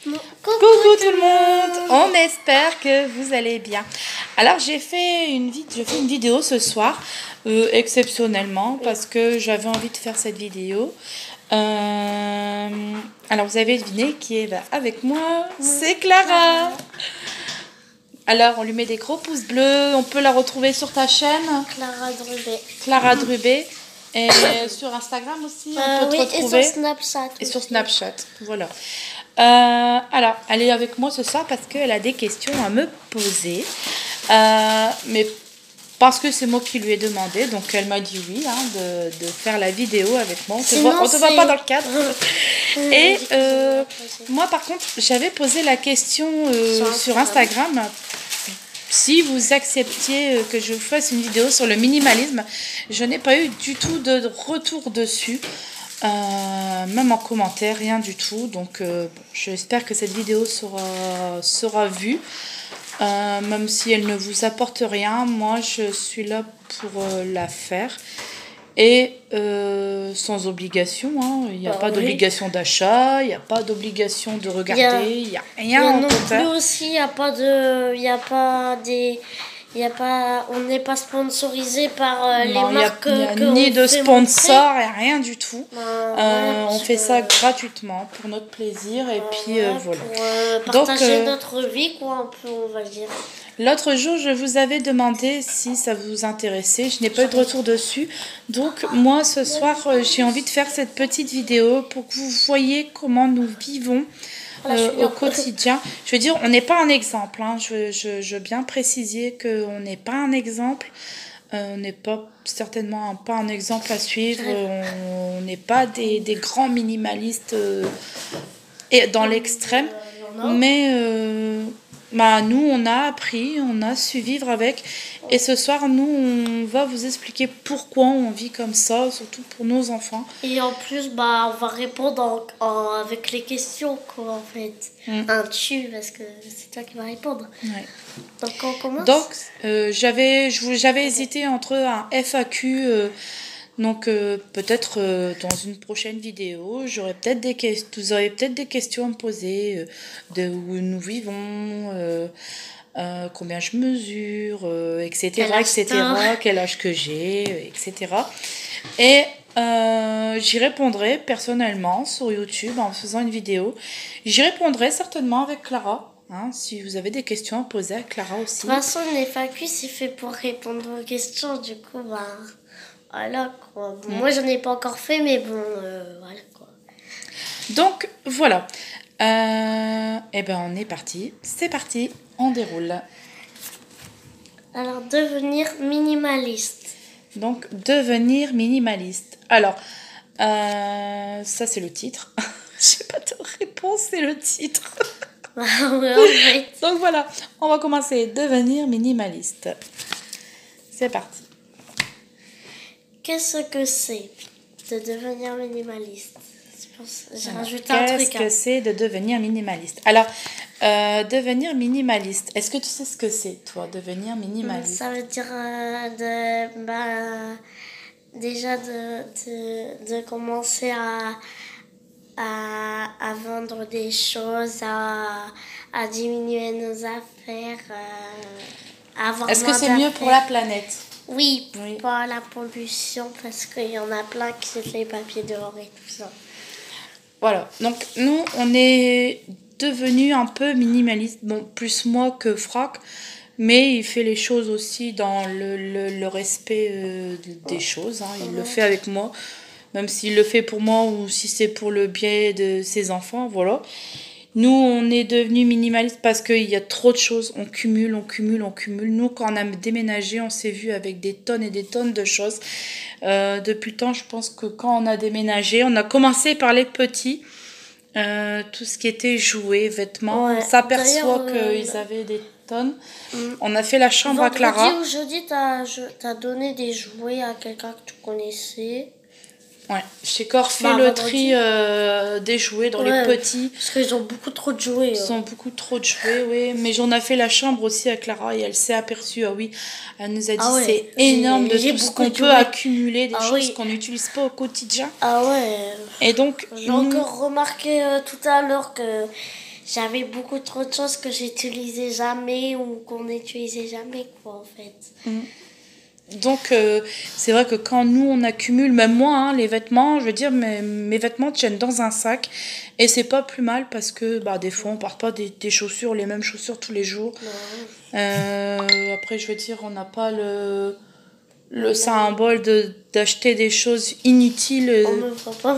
Coucou tout le monde, on espère que vous allez bien. Alors j'ai fait une vidéo ce soir, exceptionnellement, parce que j'avais envie de faire cette vidéo. Alors vous avez deviné qui est avec moi, c'est Clara. Alors on lui met des gros pouces bleus, on peut la retrouver sur ta chaîne. Clara Drubé. Clara Drubé. Et sur Instagram aussi, on peut te retrouver. Et sur Snapchat. Et sur Snapchat, voilà. Alors, elle est avec moi ce soir parce qu'elle a des questions à me poser. Mais parce que c'est moi qui lui ai demandé, donc elle m'a dit oui, de faire la vidéo avec moi. On te voit pas dans le cadre. Et moi, par contre, j'avais posé la question sur Instagram. Si vous acceptiez que je vous fasse une vidéo sur le minimalisme, je n'ai pas eu du tout de retour dessus. Même en commentaire, rien du tout. Donc j'espère que cette vidéo sera vue. Même si elle ne vous apporte rien, moi je suis là pour la faire. Et sans obligation, hein. Il n'y a pas d'obligation d'achat, il n'y a pas d'obligation de regarder, il n'y a rien non plus aussi, il n'y a pas de... on n'est pas sponsorisé par les marques. Ni de sponsor, rien du tout. On fait ça gratuitement pour notre plaisir et puis voilà. Pour partager notre vie, quoi, un peu, on va dire. L'autre jour, je vous avais demandé si ça vous intéressait. Je n'ai pas eu de retour dessus. Donc, moi, ce soir, j'ai envie de faire cette petite vidéo pour que vous voyez comment nous vivons au quotidien. Je veux dire, on n'est pas un exemple. Hein. Je veux bien préciser qu'on n'est pas un exemple. On n'est pas certainement pas un exemple à suivre. On n'est pas des grands minimalistes et dans l'extrême. Mais nous, on a appris, on a su vivre avec. Et ce soir, nous, on va vous expliquer pourquoi on vit comme ça, surtout pour nos enfants. Et en plus, on va répondre avec les questions, quoi, en fait. Tu, parce que c'est toi qui vas répondre. Ouais. Donc, on commence. Donc, j'avais hésité entre un FAQ... Donc peut-être dans une prochaine vidéo, vous aurez peut-être des questions à me poser de où nous vivons, combien je mesure, etc., quel âge que j'ai, etc. Et j'y répondrai personnellement sur YouTube en faisant une vidéo. J'y répondrai certainement avec Clara. Hein, si vous avez des questions à poser à Clara aussi. De toute façon, les FAQ, c'est fait pour répondre aux questions, du coup, voilà quoi. Moi j'en ai pas encore fait, mais bon, voilà quoi. Donc voilà. Et ben on est parti. C'est parti, on déroule. Alors devenir minimaliste. Donc devenir minimaliste. Alors ça c'est le titre. J'ai pas de réponse, c'est le titre. Donc voilà, on va commencer. Devenir minimaliste. C'est parti. Qu'est-ce que c'est de devenir minimaliste? J'ai rajouté un truc. Qu'est-ce que c'est de devenir minimaliste? Alors, devenir minimaliste, est-ce que tu sais ce que c'est, toi, devenir minimaliste? Ça veut dire déjà de commencer à vendre des choses, à diminuer nos affaires, à avoir Est-ce que c'est mieux pour la planète? Oui, pas la pollution, parce qu'il y en a plein qui jettent les papiers dehors et tout ça. Voilà, donc nous, on est devenus un peu minimalistes. Bon, plus moi que Franck, mais il fait les choses aussi dans le respect des choses. Hein. Il le fait avec moi, même s'il le fait pour moi ou si c'est pour le bien de ses enfants, voilà. Nous, on est devenus minimalistes parce qu'il y a trop de choses. On cumule. Nous, quand on a déménagé, on s'est vu avec des tonnes et des tonnes de choses. Depuis le temps, je pense que quand on a déménagé, on a commencé par les petits. Tout ce qui était jouets, vêtements. On s'aperçoit qu'ils avaient des tonnes. On a fait la chambre à Clara. Jeudi, t'as donné des jouets à quelqu'un que tu connaissais. Ouais, j'ai encore fait le tri des jouets dans les petits. Parce qu'ils ont beaucoup trop de jouets. Ils ont beaucoup trop de jouets, oui. Mais j'en ai fait la chambre aussi à Clara et elle s'est aperçue, elle nous a dit c'est énorme de tout ce qu'on peut accumuler, des choses qu'on n'utilise pas au quotidien. Ah ouais. Et donc, j'ai encore remarqué tout à l'heure que j'avais beaucoup trop de choses que j'utilisais jamais ou qu'on n'utilisait jamais, quoi, en fait. Donc, c'est vrai que quand nous, on accumule, même moi, hein, les vêtements, je veux dire, mes vêtements tiennent dans un sac. Et c'est pas plus mal parce que bah, des fois, on porte pas des chaussures, les mêmes chaussures tous les jours. Après, je veux dire, on n'a pas le symbole d'acheter des choses inutiles On me voit pas.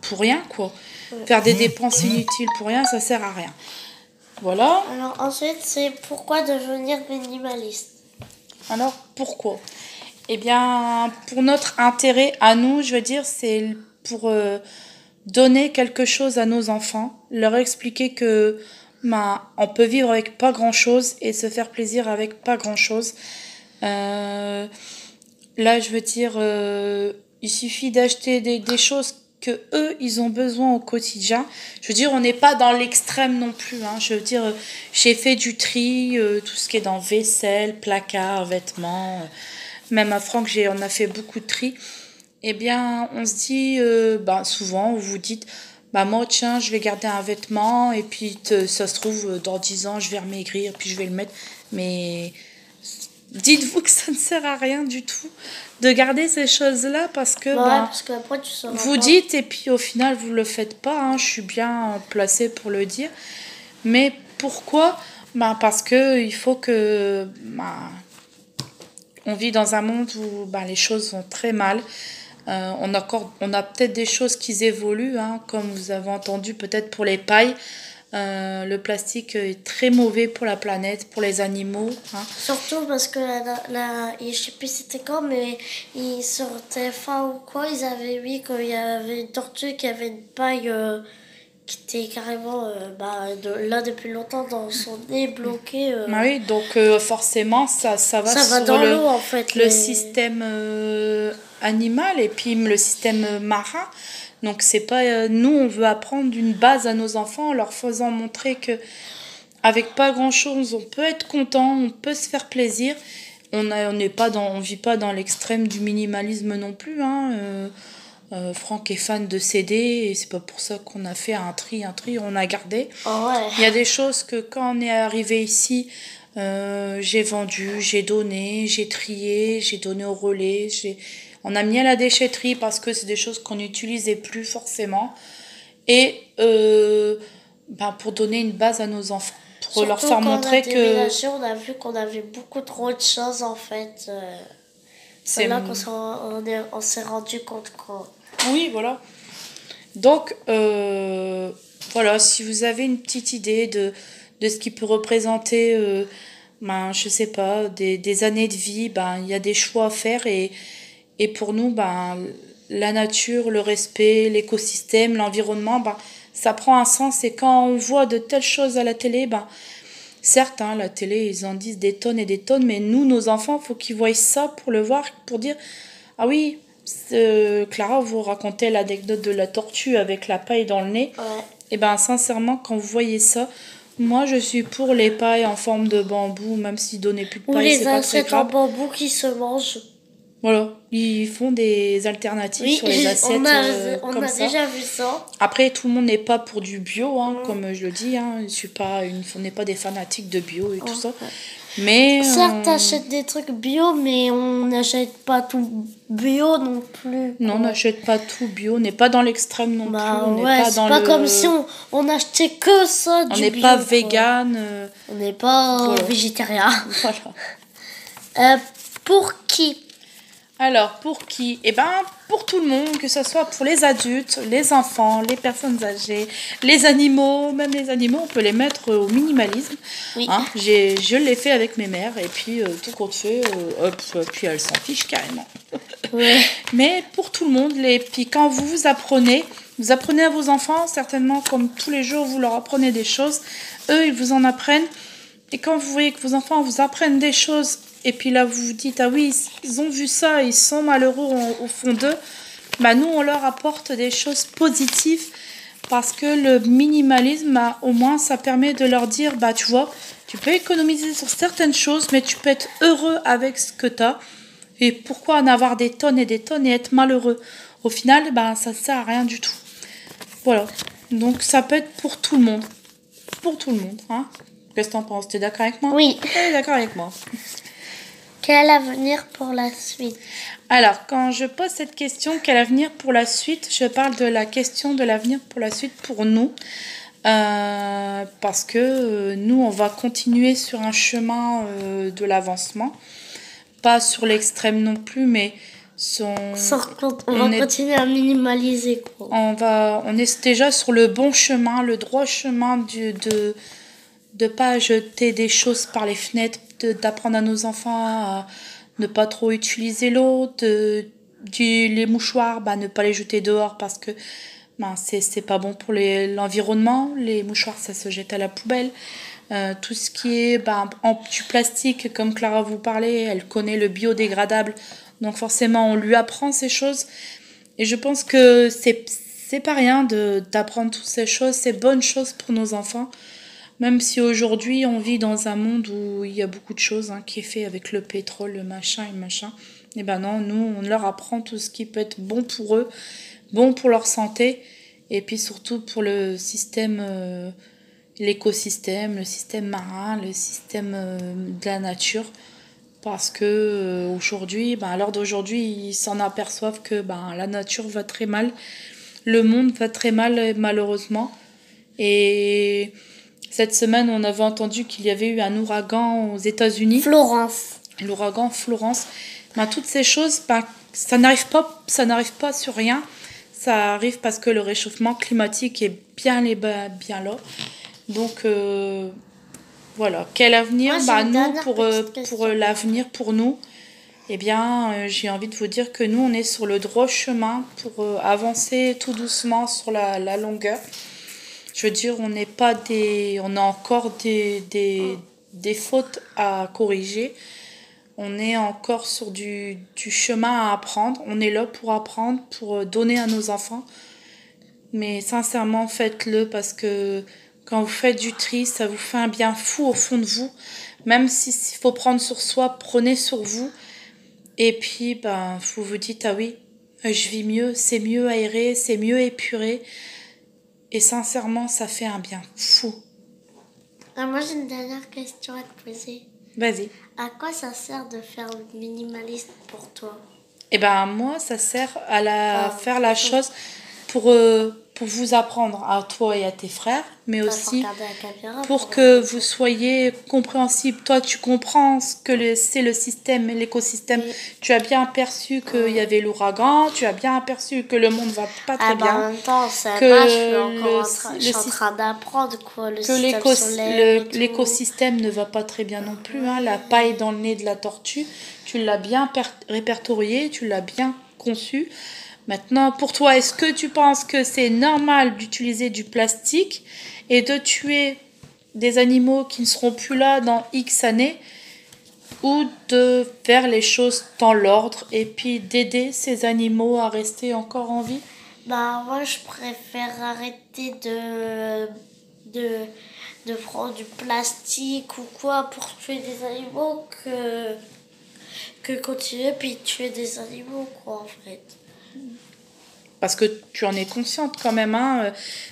pour rien, quoi. Faire des dépenses inutiles pour rien, ça sert à rien. Voilà. Alors ensuite, c'est pourquoi devenir minimaliste. Alors, pourquoi? Eh bien, pour notre intérêt à nous, je veux dire, c'est pour donner quelque chose à nos enfants, leur expliquer que on peut vivre avec pas grand-chose et se faire plaisir avec pas grand-chose. Là, je veux dire, il suffit d'acheter des choses que eux, ils ont besoin au quotidien. Je veux dire, on n'est pas dans l'extrême non plus. Hein. Je veux dire, j'ai fait du tri, tout ce qui est dans vaisselle, placard, vêtements. Même à Franck, on a fait beaucoup de tri. Eh bien, on se dit, souvent, vous vous dites, moi, tiens, je vais garder un vêtement, et puis ça se trouve, dans 10 ans, je vais remaigrir, puis je vais le mettre. Mais dites-vous que ça ne sert à rien du tout de garder ces choses-là, parce que parce qu'après, tu sauras vous pas. dites, et puis au final, vous ne le faites pas. Hein, je suis bien placée pour le dire. Mais pourquoi? Parce que il faut que... on vit dans un monde où les choses vont très mal. On a peut-être des choses qui évoluent, hein, comme vous avez entendu peut-être pour les pailles. Le plastique est très mauvais pour la planète, pour les animaux. Hein. Surtout parce que je sais plus c'était quand, mais sur TF1 ou quoi, ils avaient mis qu'il y avait une tortue qui avait une paille qui était carrément là depuis longtemps dans son nez bloqué. Oui, donc forcément ça va ça sur va dans l'eau en fait. le système animal et puis le système marin. Donc c'est pas nous, on veut apprendre une base à nos enfants en leur faisant montrer que avec pas grand chose on peut être content, on peut se faire plaisir. On vit pas dans l'extrême du minimalisme non plus. Hein. Franck est fan de CD et c'est pas pour ça qu'on a fait un tri, on a gardé. Oh ouais. Il y a des choses que quand on est arrivé ici, j'ai vendu, j'ai donné, j'ai trié, j'ai donné au relais, on a mis à la déchetterie parce que c'est des choses qu'on n'utilisait plus forcément. Et pour donner une base à nos enfants, pour surtout leur faire montrer que... on a vu qu'on avait beaucoup trop de choses en fait. C'est là qu'on s'est rendu compte quoi. Oui, voilà. Donc, voilà, si vous avez une petite idée de ce qui peut représenter, je sais pas, des années de vie, il y a des choix à faire et pour nous, la nature, le respect, l'écosystème, l'environnement, ça prend un sens. Et quand on voit de telles choses à la télé, certes, hein, la télé, ils en disent des tonnes et des tonnes, mais nous, nos enfants, il faut qu'ils voient ça pour le voir, pour dire, ah oui, Clara, vous racontez l'anecdote de la tortue avec la paille dans le nez. Ouais. Et sincèrement, quand vous voyez ça, moi, je suis pour les pailles en forme de bambou, même s'ils donnaient plus de paille, c'est pas très grave. Ou les assiettes en bambou qui se mangent. Voilà, ils font des alternatives sur les assiettes comme ça. On a déjà vu ça. Après, tout le monde n'est pas pour du bio, hein, comme je le dis. Hein. On n'est pas des fanatiques de bio et tout ça. Mais certes, t'achètes des trucs bio, mais on n'achète pas tout bio non plus. Non, on n'achète pas tout bio. On n'est pas dans l'extrême non plus. On n'est pas c'est pas comme si on achetait que ça du bio. On n'est pas vegan. On n'est pas végétarien. Voilà. Pour qui? Alors, pour qui? Pour tout le monde, que ce soit pour les adultes, les enfants, les personnes âgées, les animaux. Même les animaux, on peut les mettre au minimalisme. Oui. Hein, je l'ai fait avec mes mères et puis tout compte fait, puis elles s'en fichent carrément. Ouais. Mais pour tout le monde, puis quand vous apprenez à vos enfants, certainement comme tous les jours, vous leur apprenez des choses. Eux, ils vous en apprennent. Et quand vous voyez que vos enfants vous apprennent des choses, et puis là, vous vous dites, ah oui, ils ont vu ça, ils sont malheureux au fond d'eux. Nous, on leur apporte des choses positives parce que le minimalisme, au moins, ça permet de leur dire, tu vois, tu peux économiser sur certaines choses, mais tu peux être heureux avec ce que tu as. Et pourquoi en avoir des tonnes et être malheureux? au final, ça ne sert à rien du tout. Voilà. Donc, ça peut être pour tout le monde. Pour tout le monde. Hein. Qu'est-ce que t'en penses? T'es d'accord avec moi? Oui. T'es d'accord avec moi. Quel avenir pour la suite? Alors, quand je pose cette question, quel avenir pour la suite, je parle de la question de l'avenir pour la suite pour nous. Parce que nous, on va continuer sur un chemin de l'avancement. Pas sur l'extrême non plus, mais on va continuer à minimaliser, quoi. On est déjà sur le bon chemin, le droit chemin de pas jeter des choses par les fenêtres, d'apprendre à nos enfants à ne pas trop utiliser l'eau, les mouchoirs, ne pas les jeter dehors parce que c'est pas bon pour l'environnement. Les mouchoirs, ça se jette à la poubelle. Tout ce qui est du plastique, comme Clara vous parlait, elle connaît le biodégradable, donc forcément on lui apprend ces choses. Et je pense que c'est pas rien d'apprendre toutes ces choses, c'est bonne chose pour nos enfants. Même si aujourd'hui on vit dans un monde où il y a beaucoup de choses qui est fait avec le pétrole, le machin et le machin. Et non, nous on leur apprend tout ce qui peut être bon pour eux, bon pour leur santé, et puis surtout pour le système, l'écosystème, le système marin, le système de la nature. Parce que aujourd'hui, à l'heure d'aujourd'hui, ils s'en aperçoivent que la nature va très mal, le monde va très mal malheureusement. Et cette semaine, on avait entendu qu'il y avait eu un ouragan aux États-Unis. Florence. L'ouragan Florence. Toutes ces choses, ça n'arrive pas sur rien. Ça arrive parce que le réchauffement climatique est bien là. Donc voilà. Quel avenir? Nous, pour l'avenir, pour nous, j'ai envie de vous dire que nous, on est sur le droit chemin pour avancer tout doucement sur la longueur. Je veux dire, on a encore des fautes à corriger. On est encore sur du chemin à apprendre. On est là pour apprendre, pour donner à nos enfants. Mais sincèrement, faites-le parce que quand vous faites du tri, ça vous fait un bien fou au fond de vous. Même s'il faut prendre sur soi, prenez sur vous. Et puis, vous vous dites, ah oui, je vis mieux, c'est mieux aéré, c'est mieux épuré. Et sincèrement, ça fait un bien fou. Moi, j'ai une dernière question à te poser. Vas-y. À quoi ça sert de faire le minimaliste pour toi? Moi, ça sert à faire la chose pour vous apprendre à toi et à tes frères, mais aussi pour que vous soyez compréhensibles. Toi, tu comprends ce que c'est le système, l'écosystème. Oui. Tu as bien aperçu qu'il y avait l'ouragan, tu as bien aperçu que le monde va pas très bien. En même temps, je suis en train d'apprendre que l'écosystème ne va pas très bien non plus. La paille dans le nez de la tortue, tu l'as bien répertorié, tu l'as bien conçu. Maintenant, pour toi, est-ce que tu penses que c'est normal d'utiliser du plastique et de tuer des animaux qui ne seront plus là dans X années, ou de faire les choses dans l'ordre et puis d'aider ces animaux à rester encore en vie? Moi, je préfère arrêter de prendre du plastique ou quoi pour tuer des animaux que continuer puis tuer des animaux, quoi, en fait. Parce que tu en es consciente quand même.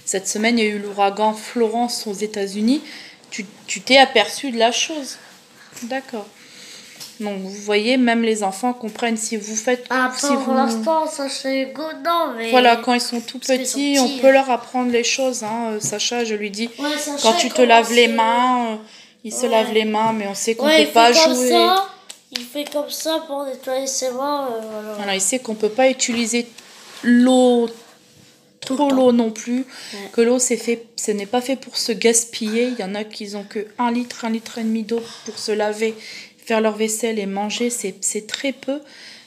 Cette semaine, il y a eu l'ouragan Florence aux États-Unis. Tu t'es aperçu de la chose. D'accord. Donc, vous voyez, même les enfants comprennent si vous faites... pour l'instant, Sacha et Hugo, non, mais... Voilà, quand ils sont tout petits, on peut leur apprendre les choses. Sacha, je lui dis, quand tu te laves les mains, il se lave les mains, mais on sait qu'on ne peut pas jouer. Il fait comme ça pour nettoyer ses mains. Voilà, il sait qu'on ne peut pas utiliser l'eau, trop l'eau non plus. Ouais. Que l'eau, ce n'est pas fait pour se gaspiller. Il y en a qui n'ont que 1 litre et demi d'eau pour se laver, faire leur vaisselle et manger. C'est très peu.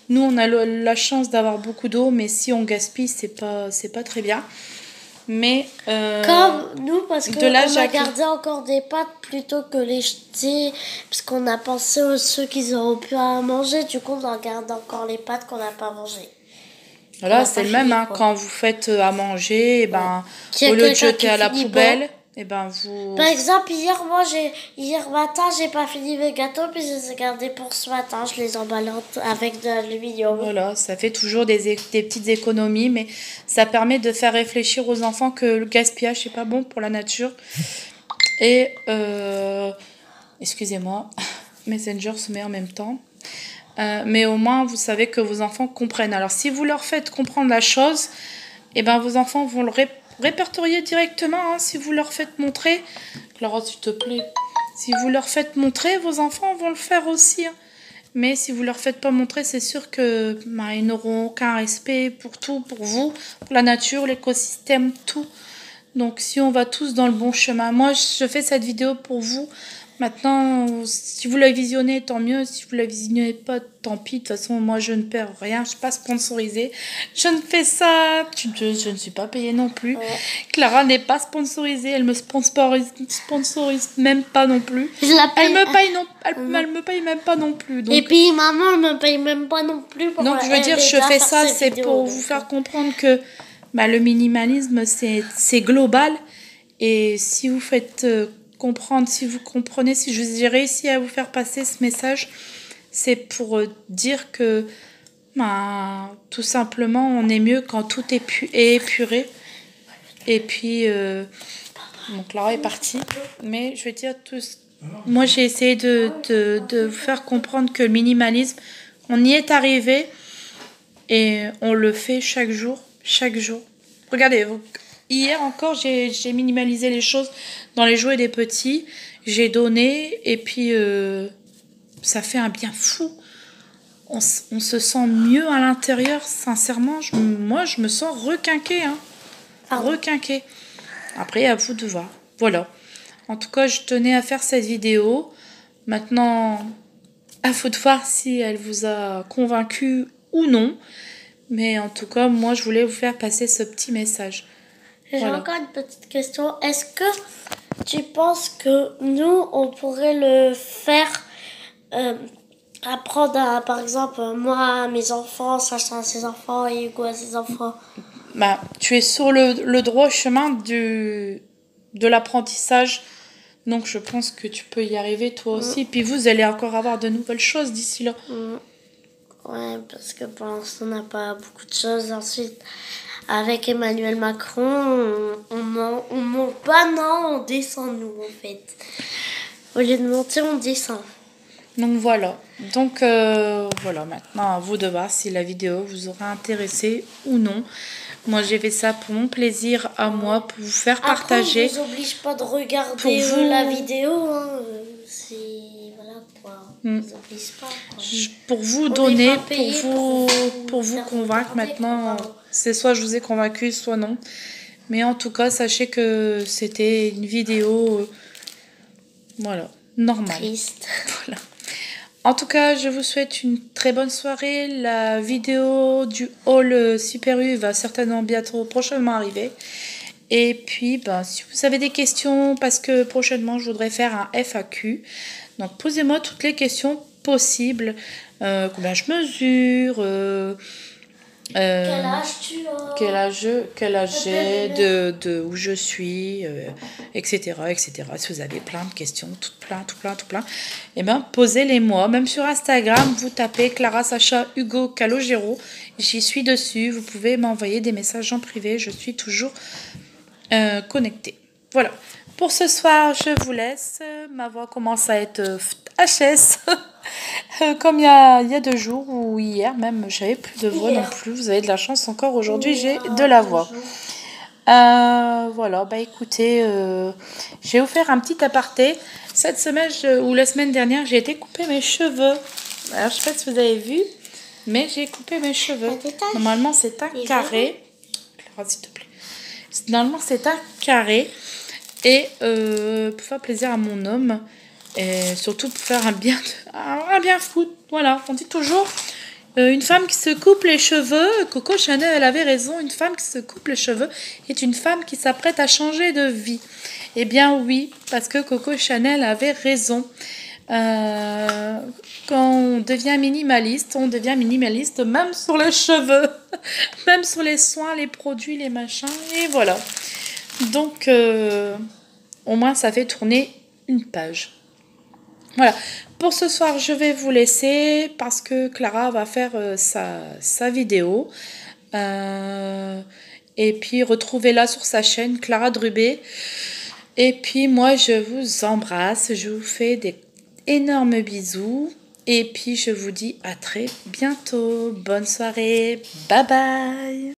Nous, on a la chance d'avoir beaucoup d'eau, mais si on gaspille, c'est pas très bien. Mais comme nous, parce qu'on a gardé encore des pâtes plutôt que les jeter, parce qu'on a pensé aux ceux qui auront pu à manger. Du coup, on en garde encore les pâtes qu'on n'a pas mangées. Voilà, c'est le même. Quand vous faites à manger, au lieu de jeter à la poubelle, et ben vous... Par exemple, hier matin, j'ai pas fini mes gâteaux, puis je les ai gardés pour ce matin. Je les emballe avec de l'aluminium. Voilà, ça fait toujours des petites économies, mais ça permet de faire réfléchir aux enfants que le gaspillage, c'est pas bon pour la nature. Et, excusez-moi, Messenger se met en même temps. Mais au moins, vous savez que vos enfants comprennent. Alors, si vous leur faites comprendre la chose, eh ben, vos enfants vont le répertorier directement. Hein, si vous leur faites montrer, Clara, s'il te plaît, si vous leur faites montrer, vos enfants vont le faire aussi. Hein. Mais si vous leur faites pas montrer, c'est sûr que ils n'auront aucun respect pour tout, pour vous, pour la nature, l'écosystème, tout. Donc, si on va tous dans le bon chemin, moi, je fais cette vidéo pour vous. Maintenant, si vous la visionnez, tant mieux. Si vous la visionnez pas, tant pis. De toute façon, moi, je ne perds rien. Je ne suis pas sponsorisée. Je ne fais ça. Je ne suis pas payée non plus. Ouais. Clara n'est pas sponsorisée. Elle me sponsorise même pas non plus. Je la paye. Elle me paye non. Elle me paye même pas non plus. Donc, et puis maman, elle me paye même pas non plus. donc je veux dire, je fais ça, c'est pour vous faire comprendre que le minimalisme, c'est global. Et si vous faites comprendre, si vous comprenez, si j'ai réussi à vous faire passer ce message, c'est pour dire que tout simplement, on est mieux quand tout est épuré. Et puis, donc Clara est partie. Mais je veux dire, moi j'ai essayé de vous faire comprendre que le minimalisme, on y est arrivé et on le fait chaque jour. Chaque jour. Regardez, hier encore, j'ai minimalisé les choses dans les jouets des petits. J'ai donné et puis ça fait un bien fou. On se sent mieux à l'intérieur. Sincèrement, moi, je me sens requinquée. Hein. Requinquée. Après, à vous de voir. Voilà. En tout cas, je tenais à faire cette vidéo. Maintenant, à vous de voir si elle vous a convaincu ou non. Mais en tout cas, moi, je voulais vous faire passer ce petit message. J'ai encore une petite question. Est-ce que tu penses que nous, on pourrait le faire apprendre à, par exemple, moi à mes enfants, Sacha à ses enfants et Hugo à ses enfants? Tu es sur le droit chemin de l'apprentissage. Donc, je pense que tu peux y arriver toi aussi. Puis vous allez encore avoir de nouvelles choses d'ici là. Ouais, parce que pour l'instant, on n'a pas beaucoup de choses. Ensuite, avec Emmanuel Macron, on monte pas, non, on descend, nous, en fait. Au lieu de monter, on descend. Donc voilà. Donc voilà, maintenant à vous de voir si la vidéo vous aura intéressé ou non. Moi j'ai fait ça pour mon plaisir à moi, pour vous faire partager. Après, on ne vous oblige pas de regarder la vidéo. Hein. C'est... Voilà quoi. On ne vous oblige pas. Quoi. Pour vous donner, pour vous convaincre maintenant. C'est soit je vous ai convaincu, soit non. Mais en tout cas, sachez que c'était une vidéo voilà, normale. Triste. Voilà. En tout cas, je vous souhaite une très bonne soirée. La vidéo du haul Super U va certainement bientôt, prochainement arriver. Et puis, si vous avez des questions, parce que prochainement, je voudrais faire un FAQ. Donc, posez-moi toutes les questions possibles. Combien je mesure quel âge tu as? Quel âge j'ai, de où je suis, etc., etc. Si vous avez plein de questions, tout plein, eh bien, posez-les-moi. Même sur Instagram, vous tapez Clara, Sacha, Hugo, Calogero. J'y suis dessus. Vous pouvez m'envoyer des messages en privé. Je suis toujours connectée. Voilà. Pour ce soir, je vous laisse. Ma voix commence à être HS. Comme il y a 2 jours ou hier même, j'avais plus de voix non plus. Vous avez de la chance encore aujourd'hui, j'ai de la voix. Voilà, écoutez, je vais vous faire un petit aparté. Cette semaine ou la semaine dernière, j'ai été couper mes cheveux. Alors, je sais pas si vous avez vu, mais j'ai coupé mes cheveux. Normalement, c'est un carré. Clara, s'il te plaît. Normalement, c'est un carré. Et pour faire plaisir à mon homme, et surtout pour faire un bien fou. Voilà, on dit toujours, une femme qui se coupe les cheveux, Coco Chanel, elle avait raison, une femme qui se coupe les cheveux est une femme qui s'apprête à changer de vie. Eh bien oui, parce que Coco Chanel avait raison. Quand on devient minimaliste même sur les cheveux, même sur les soins, les produits, les machins, et voilà. Donc au moins ça fait tourner une page. Voilà, pour ce soir je vais vous laisser parce que Clara va faire sa vidéo. Et puis retrouvez-la sur sa chaîne Clara Drubé. Et puis moi je vous embrasse, je vous fais des énormes bisous. Et puis je vous dis à très bientôt. Bonne soirée, bye bye.